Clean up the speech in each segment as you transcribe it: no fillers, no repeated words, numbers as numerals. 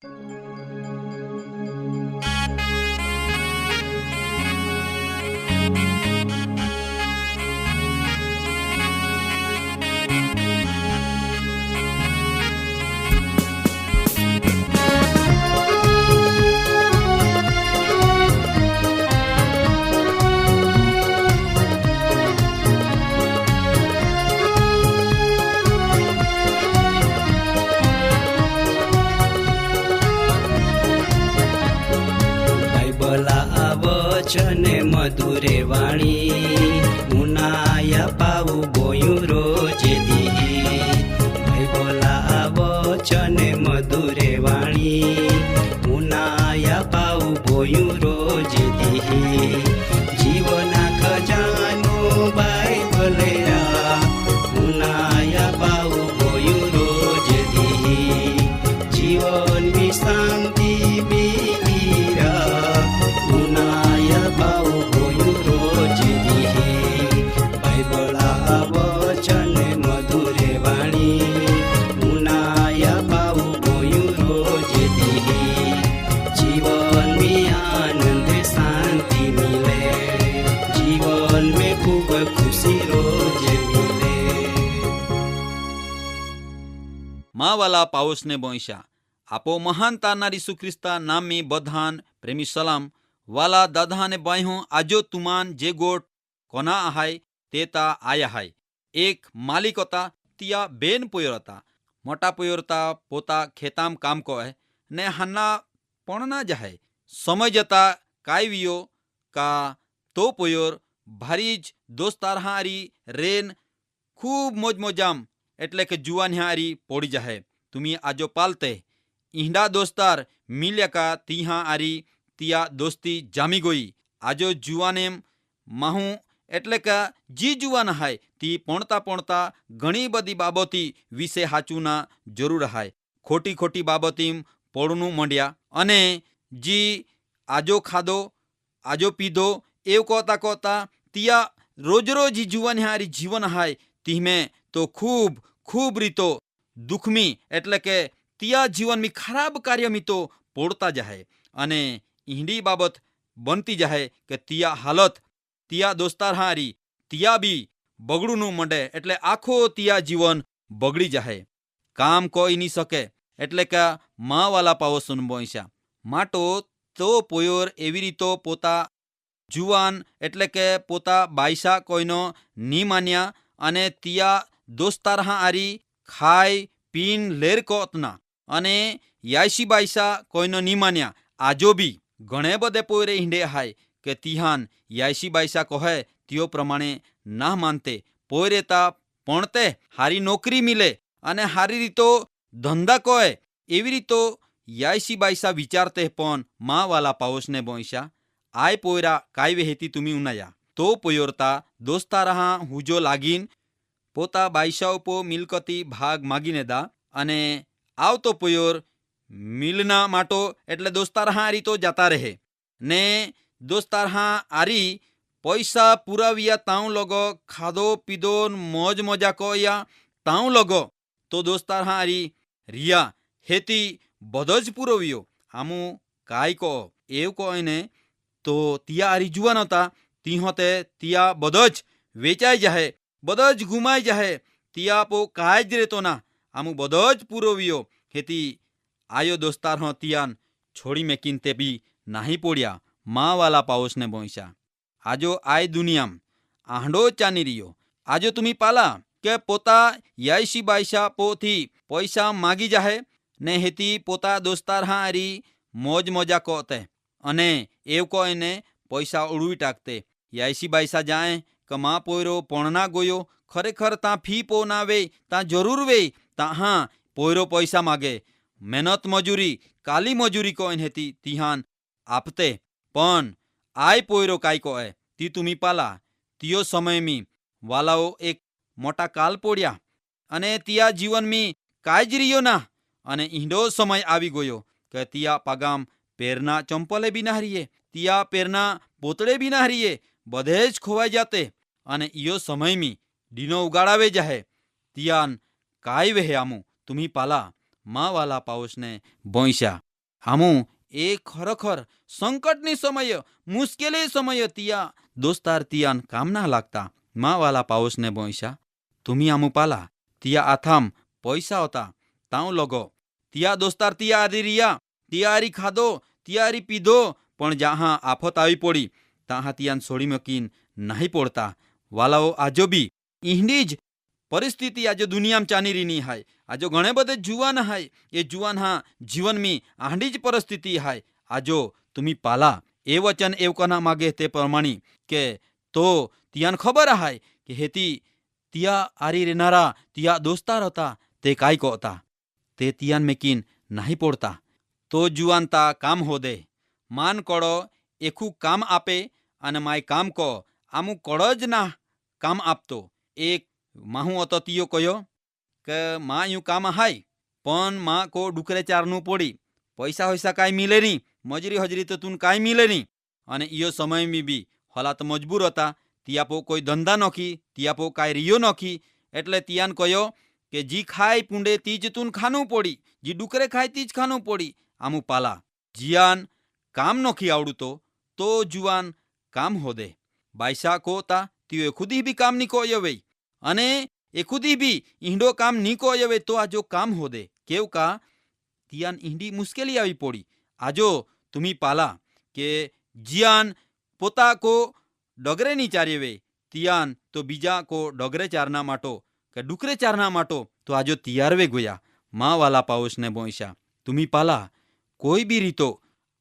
બાઇબલા વચને મધુરે વાણી મુનાયા પાવું બોયું રોજે દી. બાઇબલા વચને મધુરે વાણી મુનાયા પાવું બોયું રોજે દી. જીવના ખજાનો બાઇબલે મુનાયા પાવું બોયું રોજે દી. જીવનની શાંતિ માવાલા પાઉસને બોઈશા આપો મહાન તારનાર ઈસુ ખ્રિસ્તા નામી બધાન પ્રેમી સલામ. વાલા દાદાને બાહ્યો આજો તુમાન જે ગોટ કોના આહાય તે તા આયા હાય. એક માલિક હતા તિયા બેન પોયોર હતા. મોટા પોયોર હતા પોતા ખેતામ કામ કહે ને હાના પણ ના જાય. સમય જતા કાયવીઓ કા તો પોયોર ભારી જ દોસ્તાર હારી રેન ખૂબ મોજ મોજામ એટલે કે જુવાન હારી પોડી જાહે. તુમી આજો પાલતે ઈંડા દોસ્તાર મિલ્યા કા તીહા આરી તિયા દોસ્તી જામી ગોઈ. આજો જુવાનેમ માહું એટલે કે જી જુવાન હાય તી પોણતા ઘણી બધી બાબતી વિશે હાચુના જરૂર હાય. ખોટી ખોટી બાબતીમ પોળનું મંડ્યા અને જી આજો ખાધો આજો પીધો એવું કહતા તિયા રોજ રોજ જુવાન હારી જીવન હાય તીમે તો ખૂબ રીતો દુઃખમી એટલે કે તિયા જીવનમી ખરાબ કાર્યમી તો પોડતા જાય અને ઈંડી બાબત બનતી જાય કે તિયા હાલત તિયા દોસ્તાર હારી તિયા બી બગડુંનું મંડે એટલે આખો તિયા જીવન બગડી જાય. કામ કોઈ નહીં શકે એટલે કે માવાલા પાવસુન બોઈશા માટો તો પોયોર એવી રીતો પોતા જુવાન એટલે કે પોતા બાઈસા કોઈનો ની માન્યા અને તિયા દોસ્તાર હારી ખાય પીન લેર કોતના અને યાયસી બાઈસા કોઈનો ની માન્યા. આજો બી ઘણે બધે પોયરે હિંડે હાય કે તિહાન યાયસી બાઈસા કહે તિયો પ્રમાણે ના માનતે પોયરે તા પણતે હારી નોકરી મિલે અને હારી રીતો ધંધા કહે એવી રીતો યાયસી બાઈસા વિચારતે પણ મા વાલા પાઓસને બોઈશા આય પોયરા કાય વેહેતી તુમી ઉનાયા તો પોયોરતા દોસ્તારા હુજો લાગીન પોતા બાઈસા ઉપો મિલકતી ભાગ માગીને દા અને આવતો પોયોર મિલના માટો એટલે દોસ્તાર હારી તો જતા રહે ને દોસ્તાર આરી પૈસા પુરાવ્યા તાઉં લગો ખાધો પીધો મોજ મજા કોયા તાઉં લગો તો દોસ્તાર હારી રિયા હેતી બધો જ પુરવ્યો. આમું કાય કહો એવું કહે ને તો તિયા હારી જુવાન હતા તીહોતે તિયા બધો જ વેચાઈ જાહે બધો જ ગુમાઈ જાહે તિયા પો કાય જ રહેતો ના આમું બધો જ પુરવ્યો હેતી આયો દોસ્તાર હો તિયાન છોડી મેકીન તે બી નાહી પોડ્યા. મા વાલા પાઓસને બોઈશા આજો આય દુનિયામ આંડો ચાની રહ્યો. આજો તુમી પાલા કે પોતા યાયસી બાઈસા પોથી પૈસા માગી જાહે ને હેતી પોતા દોસ્તાર હારી મોજ મોજા કોતે અને એવું કોઈને પૈસા ઉડવી ટાકતે. યાયસી બાઈસા જાય કમા પોયરો પોણના ગોયો ખરેખર તાં ફી પો ના વે તાં જરૂર વે તાં હા પોયરો પૈસા માગે. મહેનત મજૂરી કાલી મજૂરી કોઈને હેતી તિહાન આપતે પણ આય પોયરો કાય કહે તી તુમી પાલા તિયો સમયમી વાલાઓ એક મોટા કાલ પોડ્યા અને તિયા જીવનમી કાય જ રહ્યો ના અને ઈંડો સમય આવી ગયો કે તિયા પાગામ પેરના ચંપલે બી ના હરીએ તિયા પેરના પોતળે બી ના હરીએ બધે જ ખોવાઈ જાતે અને ઈયો સમયમી ડીનો ઉગાડાવે જાહે તિયાન કાય વેહે આમું તુમી પાલા મા વાલા પાઓસને બોઈશા આમું એ ખરેખર સંકટની સમય મુશ્કેલી સમય તિયા દોસ્તાર તિયાન કામ ના લાગતા મા વાલા પાઉસને બોઈશા તુમી આમુ પાલા તિયા આથામ પૈસા હોતા તાઉ લગો તિયા દોસ્તાર તિયા આરી રિયા તિયા આરી ખાધો તિયા આરી પીધો પણ જ્યાં આફત આવી પડી ત્યાં તિયાન છોડી મૂકીને નહીં પડતા વાલાઓ આજો બી ઈહની જ પરિસ્થિતિ આજે દુનિયામાં ચાની રીની હાય આજો ઘણે બધે જુવાન હાય એ જુવાન જીવનમી આંડી જ પરિસ્થિતિ હાય આજો તુમી પાલા એ વચન એવું કના માગે તે પ્રમાણે કે તો તિયાન ખબર હાય કે હેતી તિયા આરી રેનારા તિયા દોસ્તાર હતા તે કાંઈ કહતા તે તિયાન મેકીન નહીં પડતા તો જુવાનતા કામ હોદે માન કળો એખું કામ આપે અને માય કામ કહો આમું કળ જ ના કામ આપતો એક માહું હતો તિયો કયો કે માં યું કામ હાય પણ માં કો ડુકરે ચારનું પડી પૈસા હોયસા કાંઈ મિલે નહીં મજરી હજરી તો તું કાંઈ મિલે નહીં અને ઈયો સમયમાં બી હલા તો મજબૂર હતા તિયાપો કોઈ ધંધા નોખી તિયાપો કાંઈ રિયો નોખી એટલે તિયાન કયો કે જી ખાય પૂંડે તીજ તું ખાનું પડી જી ડુકરે ખાય તીજ ખાનું પડી આમું પાલા જીયાન કામ નોખી આવડું તો જુવાન કામ હોદે બાયસા કોતા તિયો ખુદી બી કામ ની કોયવે અને એ ખુદી બી ઈંડો કામ ની કોયવે તો આજો કામ હોદે કેવ કા તિયાન ઈંડી મુશ્કેલી આવી પડી આજો તુમી પાલા કે જીયાન પોતા કો ડગરે ની ચારેવે તિયાન તો બીજા કો ડગરે ચારના માટો કે ડુકરે ચારના માટો તો આજો તિયારવે ગોયા મા વાલા પાઉસને બોઈશા તુમી પાલા કોઈ બી રીતો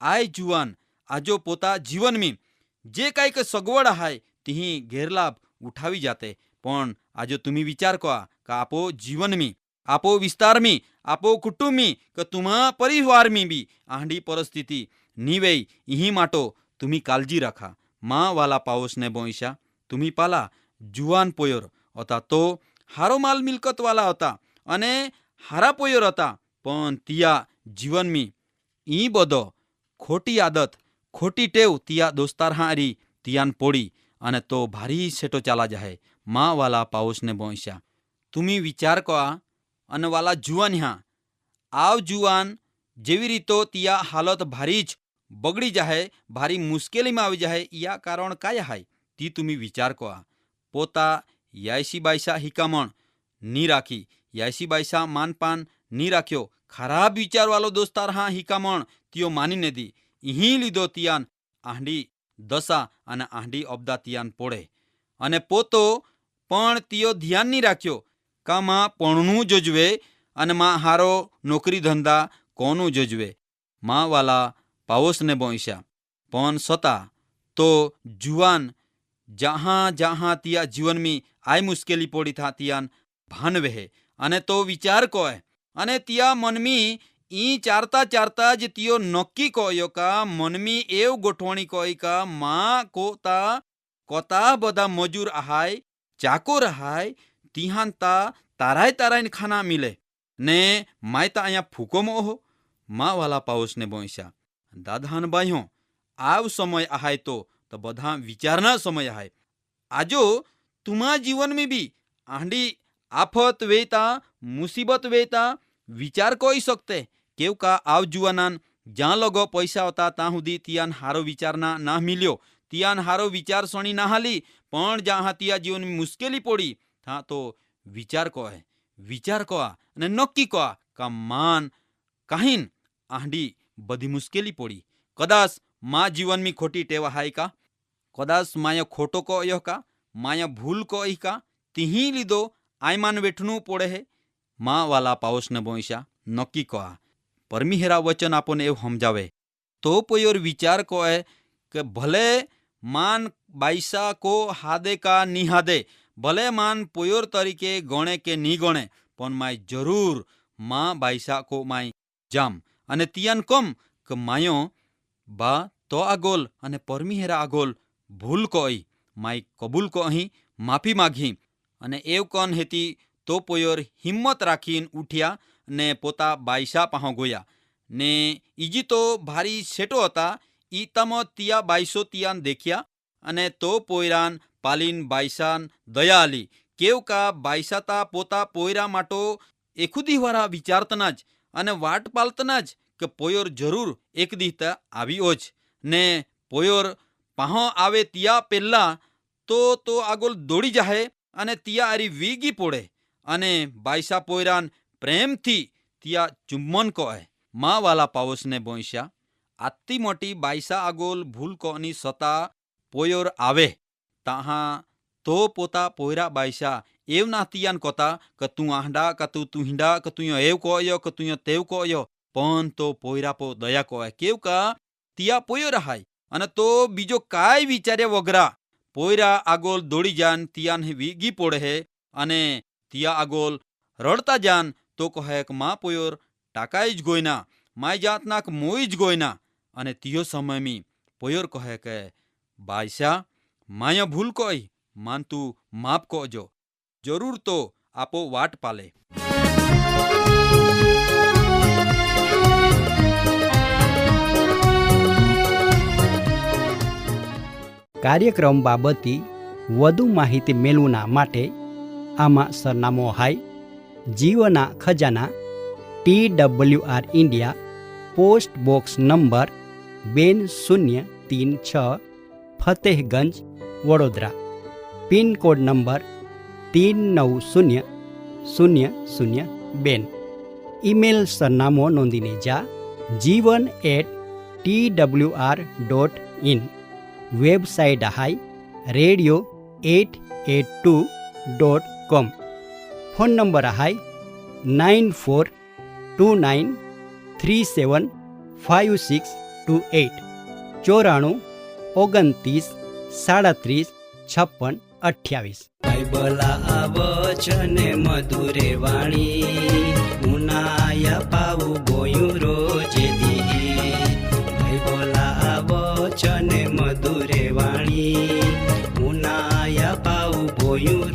આય જુવાન આજો પોતા જીવનમી જે કાંઈક સગવડ હાય તિહી ગેરલાભ ઉઠાવી જાતે પણ આજો તુમી વિચાર કો કે આપો જીવનમી આપો વિસ્તારમી આપો કુટુંબમી કે તુમા પરિવારમી બી આંડી પરિસ્થિતિ નીવે ઇહી માટો તુમી કાળજી રાખા મા વાલા પાઉસને બોઈશા તુમી પાલા જુવાન પોયોર હતા તો હારો માલ મિલકત વાલા હતા અને હારા પોયોર હતા પણ તિયા જીવનમી ઈ બધો ખોટી આદત ખોટી ટેવ તિયા દોસ્તાર હારી તિયાન પોડી અને તો ભારી સેટો ચાલા જાય મા વાલા પાઉસને બોઈશા તુમી વિચાર કો અને વાલા જુવાન આવ જુવાન જેવી રીતો તિયા હાલત ભારી જ બગડી જાય ભારી મુશ્કેલીમાં આવી જાય યા કારણ કાયા હાય તી તુમી વિચાર કો પોતા યાયસી બાયસા હિકામણ ની રાખી યાયસી બાયસા માનપાન ની રાખ્યો ખરાબ વિચારવાલો દોસ્તાર હિકામણ તિયો માનીને દી ઇહી લીધો તિયાન આંડી દશા અને આંડી અબદા તિયાન પોડે અને પોતો પણ તિયો ધ્યાન ની રાખ્યો કા માં પણનું જોજવે અને માં હારો નોકરી ધંધા કોનું જોજવે માં વાલા પાવોસને બોઈશા પણ સતા તો જુવાન જહાં તિયા જીવનમી આય મુશ્કેલી પડી થા તિયાન ભાન વહે અને તો વિચાર કોય અને તિયા મનમી ઈ ચારતા જ તિયો નક્કી કોયો કા મનમી એવ ગોઠવણી કોય કા માં કોતા બધા મજૂર આહાય ચાકોર આહાય તિહાન તારાય ખાના મિલે ને માય તા અહીંયા ફૂકોમાં ઓહો મા વાલા પાઉસને બોઈશા દાદાન બાહ્યો આવ સમય આહાય તો બધા વિચારના સમય આહાય આજો તુમા જીવનમાં બી આંડી આફત વેતા મુસીબત વેતા વિચાર કોઈ શકતે કેવ કા આવ જુવાનાન જ્યાં લગો પૈસા હતા ત્યાં સુધી તિયાન હારો વિચારના ના મિલ્યો તિયાન હારો વિચાર સણી ના હાલી પણ જ્યાં તિયા જીવનની મુશ્કેલી પડી ત્યાં તો વિચાર કો અને નક્કી કો કા માન કાહીન આંડી બધી મુશ્કેલી પડી કદાચ મા જીવનમી ખોટી ટેવા હાય કા કદાચ માયા ખોટો કો યો કા માયા ભૂલ કો કા તિહી લીધો આયમાન વેઠનું પડે હે મા વાલા પાઉસને બોઈશા નક્કી કો પરમીહેરા વચન આપોને એવું સમજાવે તો પોયોર વિચાર કો કે ભલે માન બાઈસા કો હાદે કા નિહાદે ભલે માન પોયોર તરીકે ગણે કે ની ગણે પણ માય જરૂર માં બાઈસા કો માય જામ અને તિયાન કમ કે માયો બા તો આગોલ અને પરમીહેરા આગોલ ભૂલ કો માય કબૂલ કો અહીં માફી માગી અને એવ કન હેતી તો પોયોર હિંમત રાખીને ઉઠ્યા ને પોતા બાઈસા પાહો ગોયા ને ઈજી તો ભારી સેટો હતા ઈ તમ તિયા બાઈસો તિયાન દેખ્યા અને તો પોયરાન પાલીન બાઈસાન દયા આલી કેવ કા બાઈસાતા પોતા પોયરા માટો એખુદી વાળા વિચારતના જ અને વાટ પાલતના જ કે પોયોર જરૂર એક દીહતા આવ્યો જ ને પોયોર પાહો આવે ત્યાં પહેલા તો આગળ દોડી જાહે અને ત્યાં આરી વીગી પડે અને બાયસા પોયરાન પ્રેમથી ત્યાં ચુમ્બન કહે. માં વાલા પાવસને બોંસ્યા આતી મોટી બાયસા આગોલ ભૂલ કોની સતા પોયોર આવે તાહા તો પોતા પોયરા બાયસા એવું ના તિયાન કોતા કે તું આહડા કે તું તુહિંડા કે તું એવ કહ્યો કે તું તેવ કહ્યો પણ તો પોયરા પો દયા કહે કેવ કા ત્યાં પોયો રહાય અને તો બીજો કાંઈ વિચાર્યા વગરા પોયરા આગોલ દોડી જાન તિયાન વીગી પડે હે અને ત્યાં આગોલ રડતા જાન તો કહે કે માં પોયોર ટાકાઈ જ ગોયના માય જાતનાક મોઈ જ ગોયના અને तियो समय में पोयोर कहे के बायसा माया भूल कोई मान तू माप को जो जरूर तो आपो वाट पाले. કાર્યક્રમ બાબતે વધુ માહિતી મેળવવા માટે આમાં સરનામો હાય જીવના ખજાના TWR India post box number 2036 Fatehganj Vadodara pincode number 390002. Email સરનામો નોંધીને જા jivan@twr.in. વેબસાઇટ હાય radio882.com. ફોન નંબર હાય 9429375628 9429375628. બાઇબલા વચન મધુરે વાણી ઉનાયા પાવું ગોયું રોજે દી. બાઇબલા વચન મધુરે વાણી ઉનાયા પાવું ગોયું